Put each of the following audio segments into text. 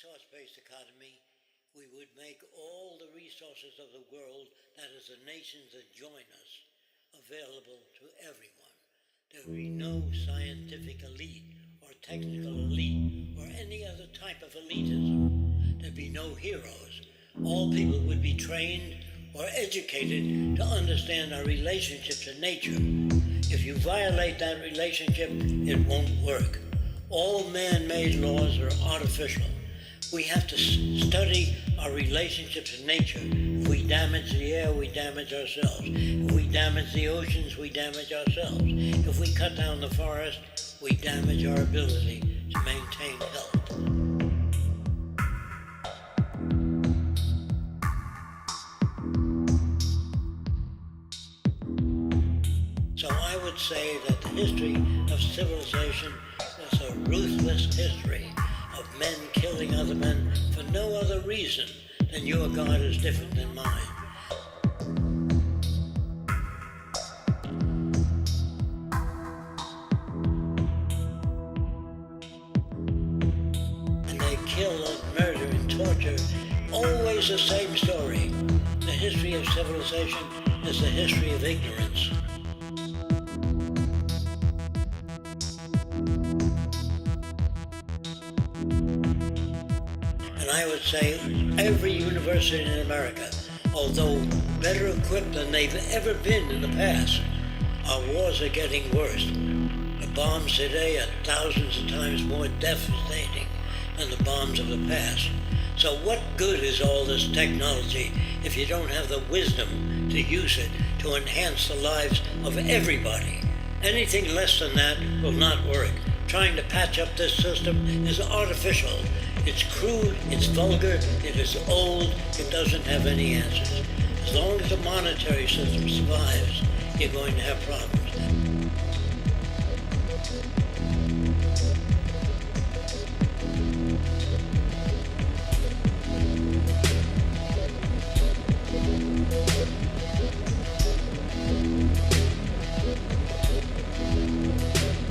resource-based economy, we would make all the resources of the world, that is the nations that join us, available to everyone. There would be no scientific elite or technical elite or any other type of elitism. There'd be no heroes. All people would be trained or educated to understand our relationship to nature. If you violate that relationship, it won't work. All man-made laws are artificial. We have to study our relationship to nature. If we damage the air, we damage ourselves. If we damage the oceans, we damage ourselves. If we cut down the forest, we damage our ability to maintain health. So I would say that the history of civilization is a ruthless history of men killing other men for no other reason than your God is different than mine. And they kill and murder and torture, always the same story. The history of civilization is the history of ignorance. I would say every university in America, although better equipped than they've ever been in the past, our wars are getting worse. The bombs today are thousands of times more devastating than the bombs of the past. So what good is all this technology if you don't have the wisdom to use it to enhance the lives of everybody? Anything less than that will not work. Trying to patch up this system is artificial. It's crude, it's vulgar, it is old, it doesn't have any answers. As long as the monetary system survives, you're going to have problems.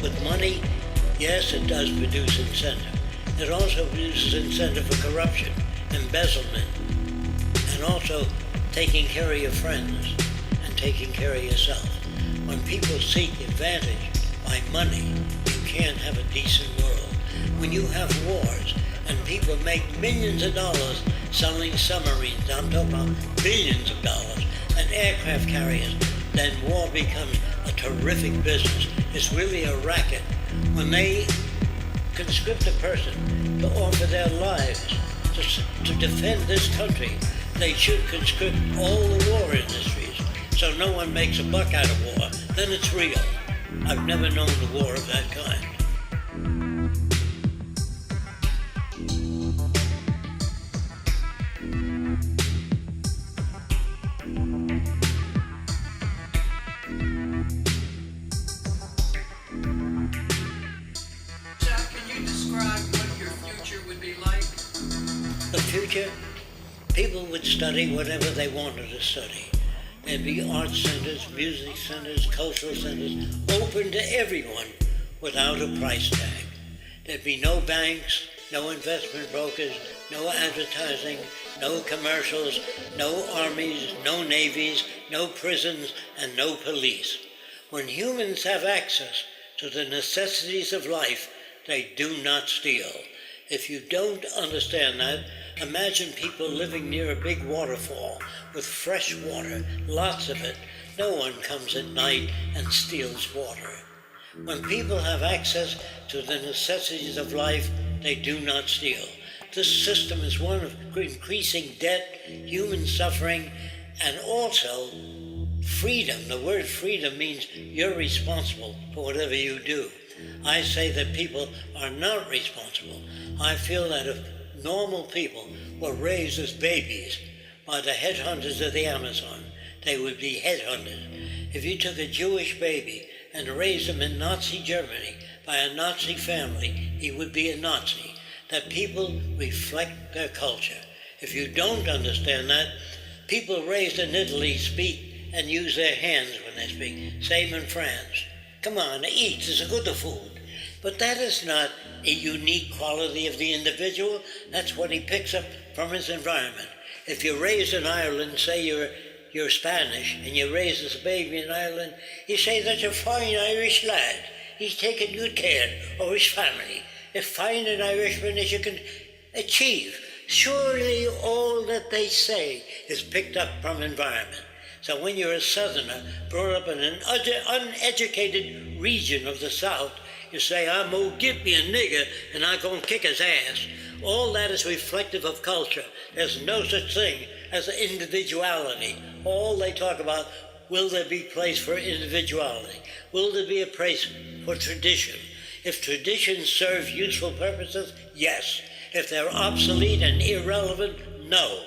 With money, yes, it does produce incentive. It also produces incentive for corruption, embezzlement, and also taking care of your friends and taking care of yourself. When people seek advantage by money, you can't have a decent world. When you have wars and people make millions of dollars selling submarines, I'm talking about billions of dollars, and aircraft carriers, then war becomes a terrific business. It's really a racket. When they conscript a person to offer their lives to defend this country, they should conscript all the war industries so no one makes a buck out of war. Then it's real. I've never known a war of that kind. The future, people would study whatever they wanted to study. There'd be art centers, music centers, cultural centers, open to everyone without a price tag. There'd be no banks, no investment brokers, no advertising, no commercials, no armies, no navies, no prisons, and no police. When humans have access to the necessities of life, they do not steal. If you don't understand that, imagine people living near a big waterfall with fresh water, lots of it. No one comes at night and steals water. When people have access to the necessities of life, they do not steal. This system is one of increasing debt, human suffering, and also freedom. The word freedom means you're responsible for whatever you do. I say that people are not responsible. I feel that if normal people were raised as babies by the headhunters of the Amazon, they would be headhunters. If you took a Jewish baby and raised him in Nazi Germany by a Nazi family, he would be a Nazi. That people reflect their culture. If you don't understand that, people raised in Italy speak and use their hands when they speak. Same in France. Come on, eat, it's a good food. But that is not a unique quality of the individual. That's what he picks up from his environment. If you're raised in Ireland, say you're Spanish, and you're raised as a baby in Ireland, you say that's a fine Irish lad. He's taking good care of his family. As fine an Irishman as you can achieve. Surely all that they say is picked up from environment. So when you're a Southerner, brought up in an uneducated region of the South, you say, I'm gonna get me a nigger and I'm gonna kick his ass. All that is reflective of culture. There's no such thing as individuality. All they talk about, will there be place for individuality? Will there be a place for tradition? If traditions serve useful purposes, yes. If they're obsolete and irrelevant, no.